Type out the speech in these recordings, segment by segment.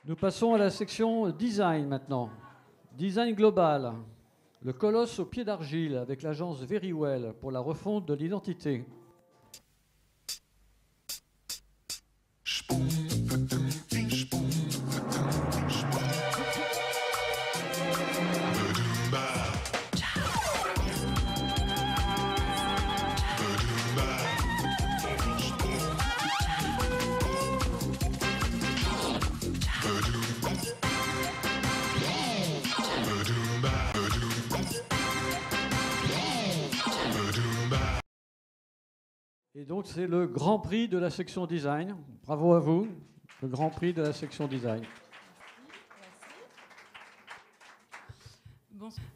Nous passons à la section design maintenant. Design global. Le colosse au pied d'argile avec l'agence Verywell pour la refonte de l'identité. Et donc c'est le Grand Prix de la section design. Bravo à vous, le Grand Prix de la section design.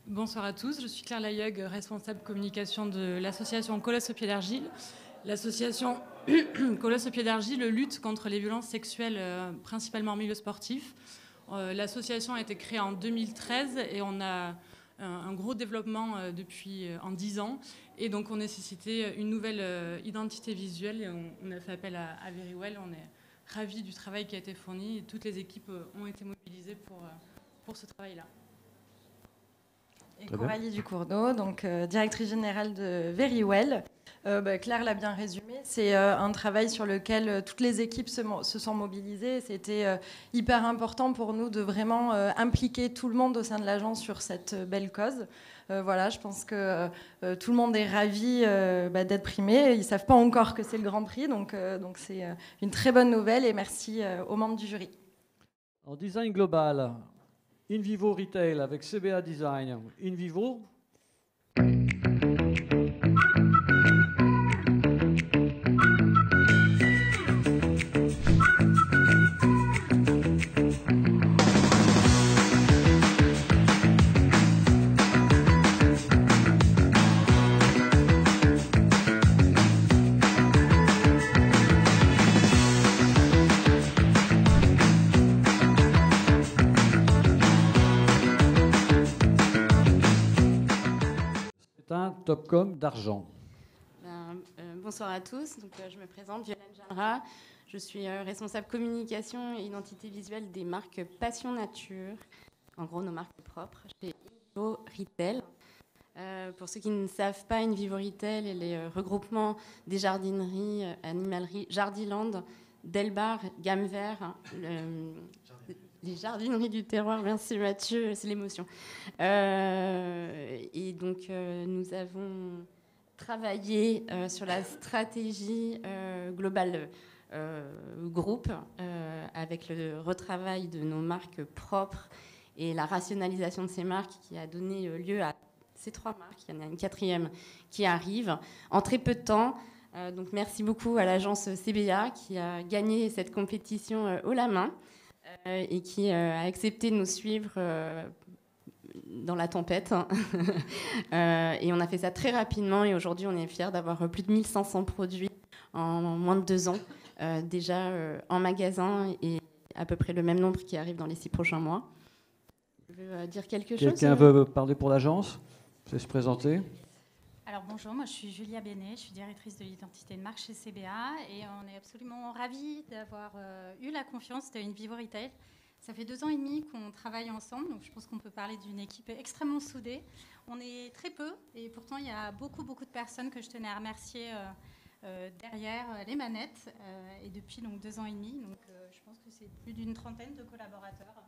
Bonsoir à tous, je suis Claire Layeug, responsable communication de l'association Colosse au pied d'argile. L'association Colosse au pied d'argile lutte contre les violences sexuelles, principalement en milieu sportif. L'association a été créée en 2013 et on a un gros développement depuis en 10 ans. Et donc on nécessitait une nouvelle identité visuelle et on a fait appel à Verywell. On est ravis du travail qui a été fourni et toutes les équipes ont été mobilisées pour ce travail-là. Et Coralie Ducourneau, donc directrice générale de Verywell. Claire l'a bien résumé, c'est un travail sur lequel toutes les équipes se sont mobilisées. C'était hyper important pour nous de vraiment impliquer tout le monde au sein de l'agence sur cette belle cause. Voilà, je pense que tout le monde est ravi d'être primé. Ils ne savent pas encore que c'est le Grand Prix, donc c'est une très bonne nouvelle et merci aux membres du jury. En design global, In Vivo Retail avec CBA Design. In Vivo. Topcom d'argent. Bonsoir à tous, donc, je me présente, Violaine Jalra. Je suis responsable communication et identité visuelle des marques Passion Nature, en gros nos marques propres, chez Invivo Retail. Pour ceux qui ne savent pas, Invivo Retail est les regroupements des jardineries, animaleries, Jardiland, Delbar, Gamme Vert, les jardineries du terroir, merci Mathieu, c'est l'émotion. Et donc, nous avons travaillé sur la stratégie globale groupe avec le retravail de nos marques propres et la rationalisation de ces marques qui a donné lieu à ces 3 marques. Il y en a une 4e qui arrive en très peu de temps. Donc, merci beaucoup à l'agence CBA qui a gagné cette compétition haut la main. Et qui a accepté de nous suivre dans la tempête. Et on a fait ça très rapidement et aujourd'hui on est fiers d'avoir plus de 1500 produits en moins de 2 ans déjà en magasin et à peu près le même nombre qui arrive dans les 6 prochains mois. Je veux dire quelque chose. Quelqu'un veut parler pour l'agence? Je vais se présenter. Alors bonjour, moi je suis Julia Bénet, je suis directrice de l'identité de marque chez CBA et on est absolument ravis d'avoir eu la confiance de In Vivo Retail. Ça fait 2 ans et demi qu'on travaille ensemble, donc je pense qu'on peut parler d'une équipe extrêmement soudée. On est très peu et pourtant il y a beaucoup de personnes que je tenais à remercier derrière les manettes et depuis donc 2 ans et demi. Donc je pense que c'est plus d'une trentaine de collaborateurs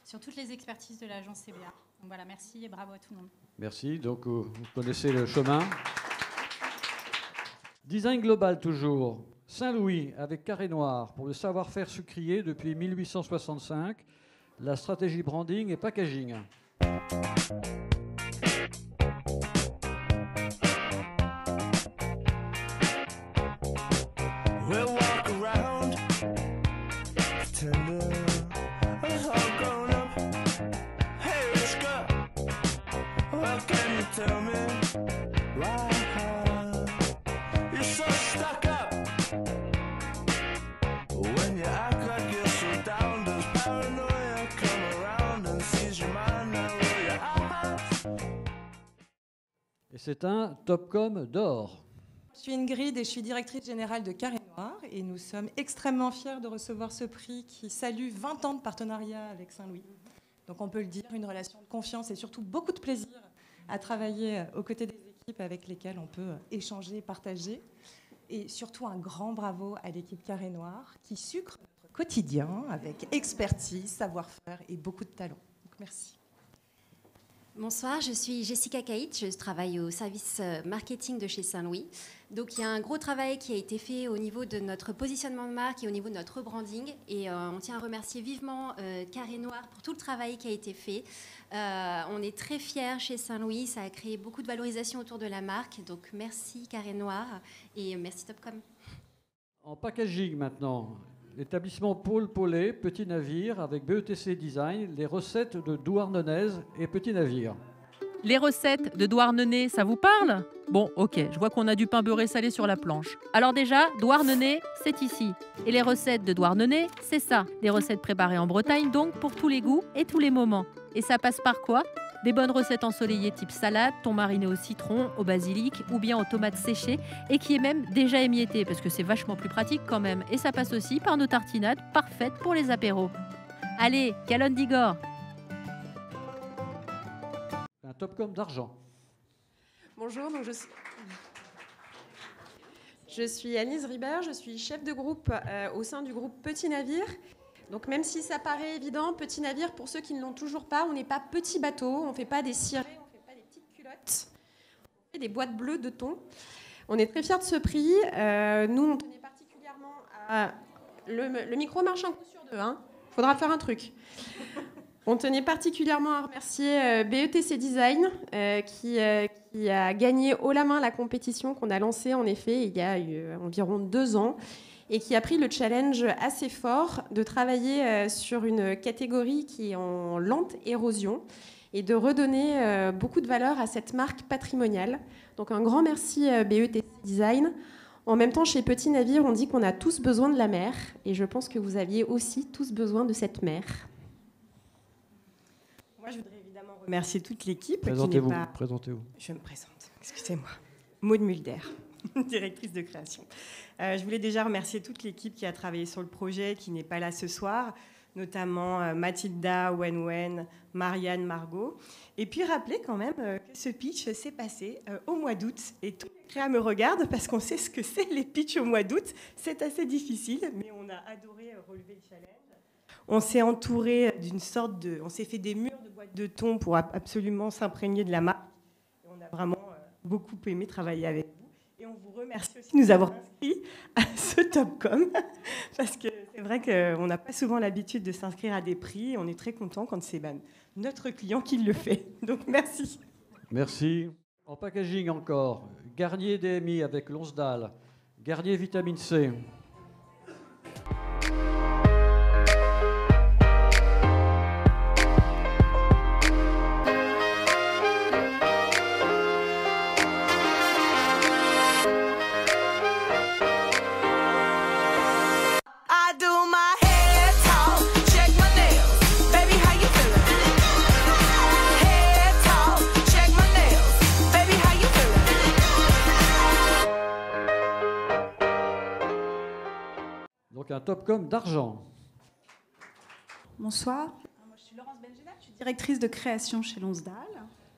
sur toutes les expertises de l'agence CBA. Donc voilà, merci et bravo à tout le monde. Merci, donc vous connaissez le chemin. Design global toujours. Saint-Louis avec Carré Noir pour le savoir-faire sucrier depuis 1865, la stratégie branding et packaging. Et c'est un Topcom d'or. Je suis Ingrid et je suis directrice générale de Carré Noir et nous sommes extrêmement fiers de recevoir ce prix qui salue 20 ans de partenariat avec Saint-Louis. Donc on peut le dire, une relation de confiance et surtout beaucoup de plaisir à travailler aux côtés des équipes avec lesquelles on peut échanger, partager. Et surtout un grand bravo à l'équipe Carré Noir qui sucre notre quotidien avec expertise, savoir-faire et beaucoup de talent. Donc merci. Bonsoir, je suis Jessica Caït, je travaille au service marketing de chez Saint-Louis. Donc il y a un gros travail qui a été fait au niveau de notre positionnement de marque et au niveau de notre rebranding. Et on tient à remercier vivement Carré Noir pour tout le travail qui a été fait. On est très fiers chez Saint-Louis, ça a créé beaucoup de valorisation autour de la marque. Donc merci Carré Noir et merci Topcom. En packaging maintenant, l'établissement Paul Paulet, Petit Navire, avec BETC Design, les recettes de Douarnenez et Petit Navire. Les recettes de Douarnenez, ça vous parle? Bon, ok, je vois qu'on a du pain beurré salé sur la planche. Alors déjà, Douarnenez, c'est ici. Et les recettes de Douarnenez, c'est ça. Des recettes préparées en Bretagne, donc pour tous les goûts et tous les moments. Et ça passe par quoi? Des bonnes recettes ensoleillées type salade, thon mariné au citron, au basilic ou bien aux tomates séchées et qui est même déjà émietté parce que c'est vachement plus pratique quand même. Et ça passe aussi par nos tartinades parfaites pour les apéros. Allez, Calonne d'Igor! Un Topcom d'argent. Bonjour, donc je suis Alice Ribert, je suis chef de groupe au sein du groupe Petit Navire. Donc même si ça paraît évident, Petit Navire, pour ceux qui ne l'ont toujours pas, on n'est pas petit bateau, on ne fait pas des cirés, on ne fait pas des petites culottes, on fait des boîtes bleues de thon. On est très fiers de ce prix. Nous, on tenait particulièrement à... Le micro marche un coup sur deux, hein. Faudra faire un truc. On tenait particulièrement à remercier BETC Design qui a gagné haut la main la compétition qu'on a lancée en effet il y a environ 2 ans et qui a pris le challenge assez fort de travailler sur une catégorie qui est en lente érosion et de redonner beaucoup de valeur à cette marque patrimoniale. Donc un grand merci BETC Design. En même temps, chez Petit Navire, on dit qu'on a tous besoin de la mer et je pense que vous aviez aussi tous besoin de cette mer. Moi, je voudrais évidemment remercier toute l'équipe. Présentez-vous. Je me présente, excusez-moi. Maud Mulder, directrice de création. Je voulais déjà remercier toute l'équipe qui a travaillé sur le projet, qui n'est pas là ce soir, notamment Mathilda, Wen, Marianne, Margot. Et puis rappeler quand même que ce pitch s'est passé au mois d'août. Et tous les créas me regardent parce qu'on sait ce que c'est les pitchs au mois d'août. C'est assez difficile, mais on a adoré relever le challenge. On s'est entouré d'une sorte de... On s'est fait des murs de boîtes de thon pour absolument s'imprégner de la marque. Et on a vraiment beaucoup aimé travailler avec vous. Et on vous remercie aussi de nous avoir inscrits à ce Topcom. Parce que c'est vrai qu'on n'a pas souvent l'habitude de s'inscrire à des prix. Et on est très content quand c'est notre client qui le fait. Donc merci. Merci. En packaging encore, Garnier DMI avec Lonsdal, Garnier Vitamine C. Donc un Topcom d'argent. Bonsoir, moi, je suis Laurence Benjela, je suis directrice de création chez Lonsdal.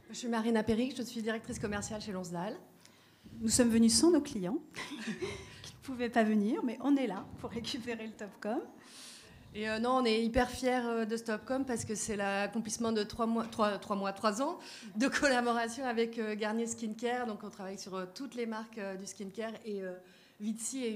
Je suis Marina Péric, je suis directrice commerciale chez Lonsdal. Nous sommes venus sans nos clients, qui ne pouvaient pas venir, mais on est là pour récupérer le Topcom. Et non, on est hyper fiers de ce Topcom parce que c'est l'accomplissement de 3 ans de collaboration avec Garnier Skincare. Donc on travaille sur toutes les marques du skincare et Vitsi est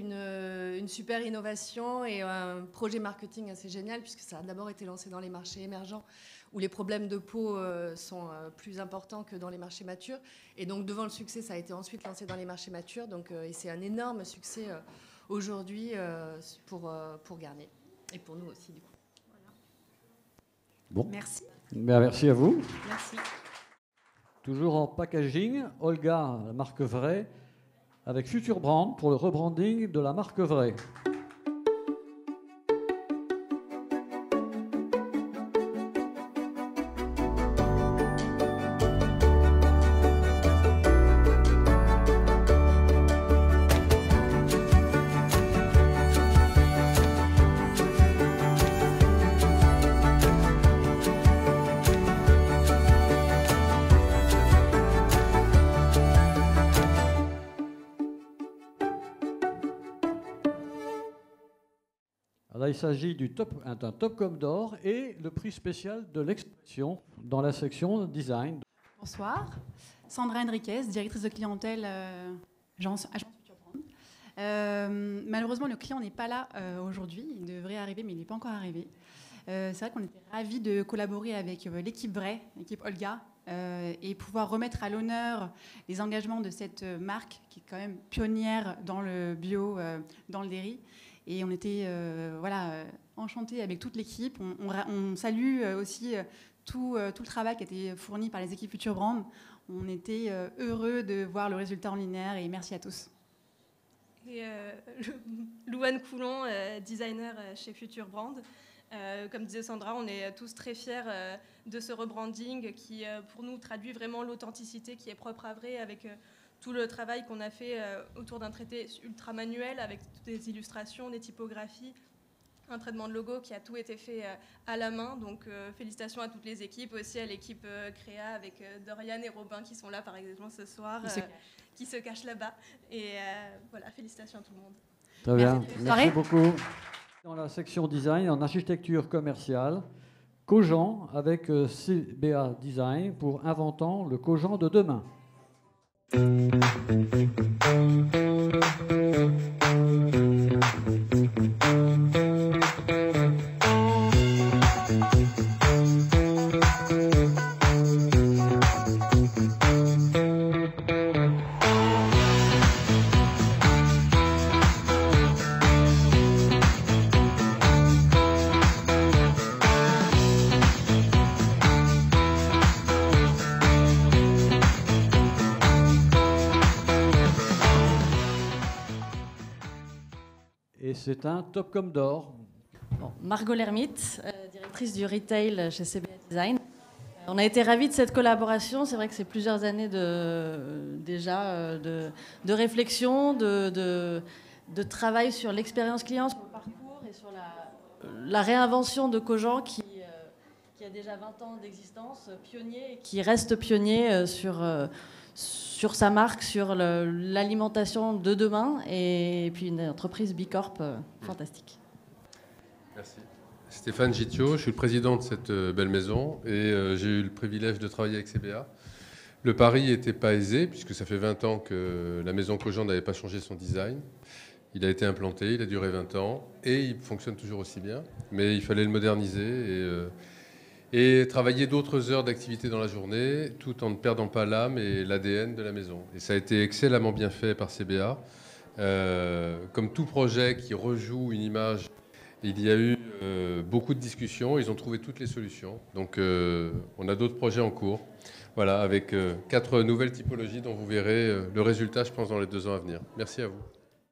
une super innovation et un projet marketing assez génial puisque ça a d'abord été lancé dans les marchés émergents où les problèmes de peau sont plus importants que dans les marchés matures. Et donc devant le succès, ça a été ensuite lancé dans les marchés matures. Donc, et c'est un énorme succès aujourd'hui pour Garnier et pour nous aussi du coup. Voilà. Bon. Merci. Bien, merci à vous. Merci. Toujours en packaging, Olga, la marque Vraie, avec Future Brand pour le rebranding de la marque Vraie. Là, il s'agit d'un Topcom d'or et le prix spécial de l'expression dans la section design. Bonsoir, Sandra Henriquez, directrice de clientèle agence Future Brand. Malheureusement, le client n'est pas là aujourd'hui. Il devrait arriver, mais il n'est pas encore arrivé. C'est vrai qu'on était ravis de collaborer avec l'équipe Vrai, l'équipe Olga, et pouvoir remettre à l'honneur les engagements de cette marque qui est quand même pionnière dans le bio, dans le dairy. Et on était enchantés avec toute l'équipe. On salue aussi tout le travail qui a été fourni par les équipes Future Brand. On était heureux de voir le résultat en linéaire et merci à tous. Et Louane Coulon, designer chez Future Brand. Comme disait Sandra, on est tous très fiers de ce rebranding qui, pour nous, traduit vraiment l'authenticité qui est propre à Vrai avec tout le travail qu'on a fait autour d'un traité ultra manuel avec toutes des illustrations, des typographies, un traitement de logo qui a tout été fait à la main. Donc félicitations à toutes les équipes, aussi à l'équipe Créa avec Dorian et Robin qui sont là par exemple ce soir, qui se cachent là-bas. Et voilà, félicitations à tout le monde. Très bien, merci beaucoup. Dans la section design, en architecture commerciale, Cogent avec CBA Design pour inventant le Cogent de demain. Et c'est un Topcom d'or. Bon, Margot Lermite, directrice du retail chez CBA Design. On a été ravis de cette collaboration. C'est vrai que c'est plusieurs années déjà de réflexion, de travail sur l'expérience client, sur le parcours et sur la réinvention de Cogent qui a déjà 20 ans d'existence, pionnier, et qui reste pionnier sur sa marque, sur l'alimentation de demain, et puis une entreprise Bicorp fantastique. Merci. Stéphane Gittiot, je suis le président de cette belle maison et j'ai eu le privilège de travailler avec CBA. Le pari n'était pas aisé puisque ça fait 20 ans que la maison Cogent n'avait pas changé son design. Il a été implanté, il a duré 20 ans et il fonctionne toujours aussi bien, mais il fallait le moderniser et travailler d'autres heures d'activité dans la journée, tout en ne perdant pas l'âme et l'ADN de la maison. Et ça a été excellemment bien fait par CBA. Comme tout projet qui rejoue une image, il y a eu beaucoup de discussions, ils ont trouvé toutes les solutions. Donc on a d'autres projets en cours, voilà, avec 4 nouvelles typologies dont vous verrez le résultat, je pense, dans les 2 ans à venir. Merci à vous.